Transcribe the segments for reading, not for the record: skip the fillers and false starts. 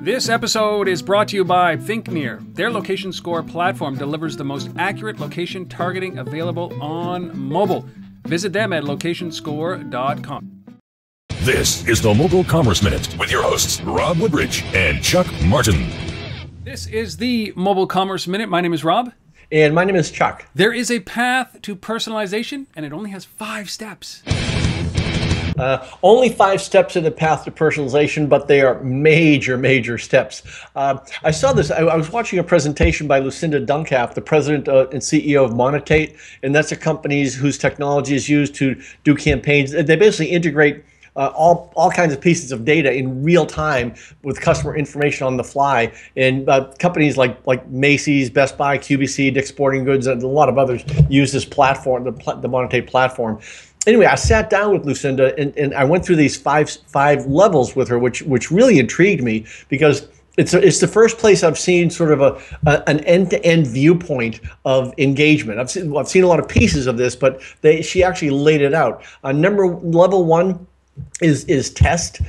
This episode is brought to you by ThinkNear. Their location score platform delivers the most accurate location targeting available on mobile. Visit them at locationscore.com. This is the Mobile Commerce Minute with your hosts, Rob Woodbridge and Chuck Martin. This is the Mobile Commerce Minute. My name is Rob. And my name is Chuck. There is a path to personalization, and it only has 5 steps. Only 5 steps in the path to personalization, but they are major steps. I saw this. I was watching a presentation by Lucinda Duncalfe, the president and CEO of Monetate, and that's a company whose technology is used to do campaigns. They basically integrate all kinds of pieces of data in real time with customer information on the fly. And companies like Macy's, Best Buy, QVC, Dick's Sporting Goods, and a lot of others use this platform, the Monetate platform. Anyway, I sat down with Lucinda and I went through these five levels with her, which really intrigued me because it's the first place I've seen sort of an end-to-end viewpoint of engagement. I've seen a lot of pieces of this, but she actually laid it out. Level 1 is test.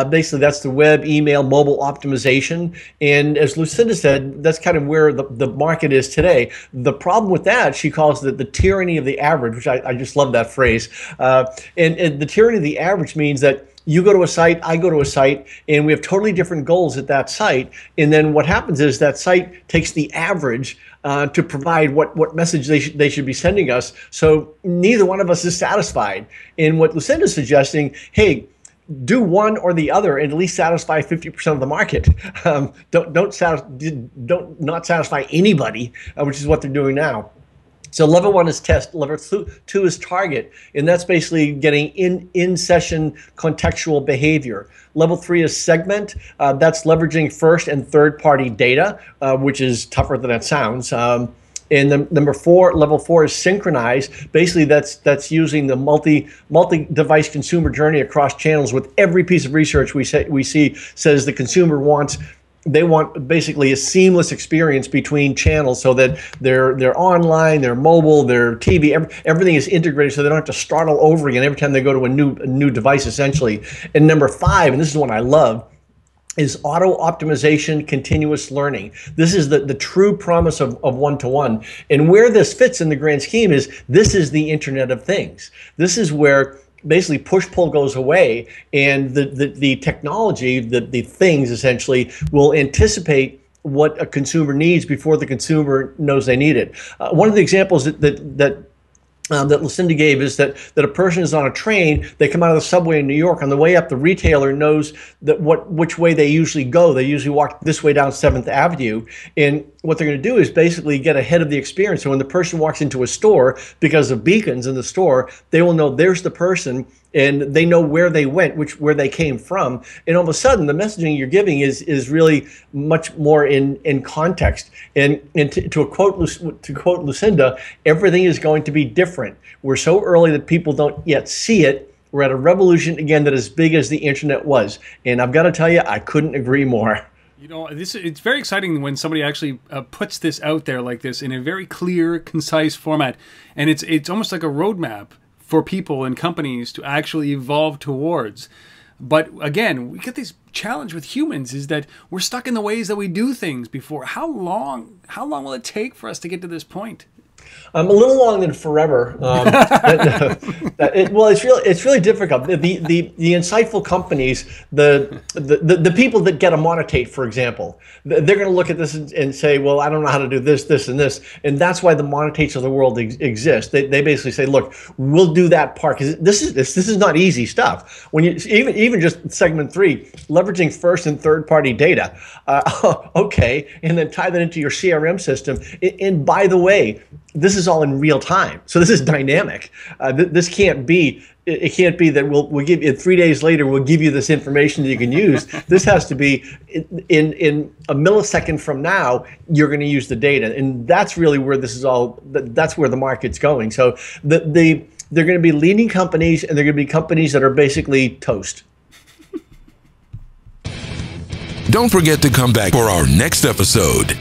Basically, that's the web, email, mobile optimization. And as Lucinda said, that's kind of where the market is today. The problem with that, she calls it the tyranny of the average, which I just love that phrase. And the tyranny of the average means that you go to a site, I go to a site, and we have totally different goals at that site. And then what happens is that site takes the average to provide what message they should be sending us. So neither one of us is satisfied. And what Lucinda's suggesting, hey, do one or the other and at least satisfy 50% of the market. Don't not satisfy anybody, which is what they're doing now. So level 1 is test, level 2 is target, and that's basically getting in-session contextual behavior. Level 3 is segment, that's leveraging first and third-party data, which is tougher than it sounds. And then level 4 is synchronize. Basically, that's using the multi-device consumer journey across channels. With every piece of research we see says the consumer they want basically a seamless experience between channels so that they're online, they're mobile, their TV, everything is integrated so they don't have to start all over again every time they go to a new device, essentially. And number 5, and this is the one I love, is auto optimization, continuous learning. This is the true promise of one-to-one. And where this fits in the grand scheme is this is the Internet of Things. This is where basically push-pull goes away, and the technology, the things essentially, will anticipate what a consumer needs before the consumer knows they need it. One of the examples that Lucinda gave is that a person is on a train, they come out of the subway in New York, on the way up the retailer knows that which way they usually go. They usually walk this way down 7th Avenue, and what they're going to do is basically get ahead of the experience. So when the person walks into a store, because of beacons in the store, they will know there's the person, and they know where they went, where they came from, and all of a sudden the messaging you're giving is really much more in context. And to quote Lucinda, everything is going to be different. We're so early that people don't yet see it. We're at a revolution again that is as big as the internet was, and I've got to tell you, I couldn't agree more. You know, it's very exciting when somebody actually puts this out there like this in a very clear, concise format, and it's almost like a roadmap for people and companies to actually evolve towards. But again, we get this challenge with humans is that we're stuck in the ways that we do things before. How long will it take for us to get to this point? A little longer than forever. Well, it's really difficult. The insightful companies, the people that get a Monetate, for example, they're going to look at this and say, well, I don't know how to do this, this, and this, and that's why the Monetates of the world exist. They basically say, look, we'll do that part because this is not easy stuff. When you even just segment 3, leveraging first and third party data, okay, and then tie that into your CRM system. And by the way, this is all in real time, so this is dynamic. This can't be. It can't be that we'll give you 3 days later. We'll give you this information that you can use. This has to be in a millisecond from now. You're going to use the data, and that's really where this is all. That's where the market's going. So they're going to be leading companies, and they're going to be companies that are basically toast. Don't forget to come back for our next episode.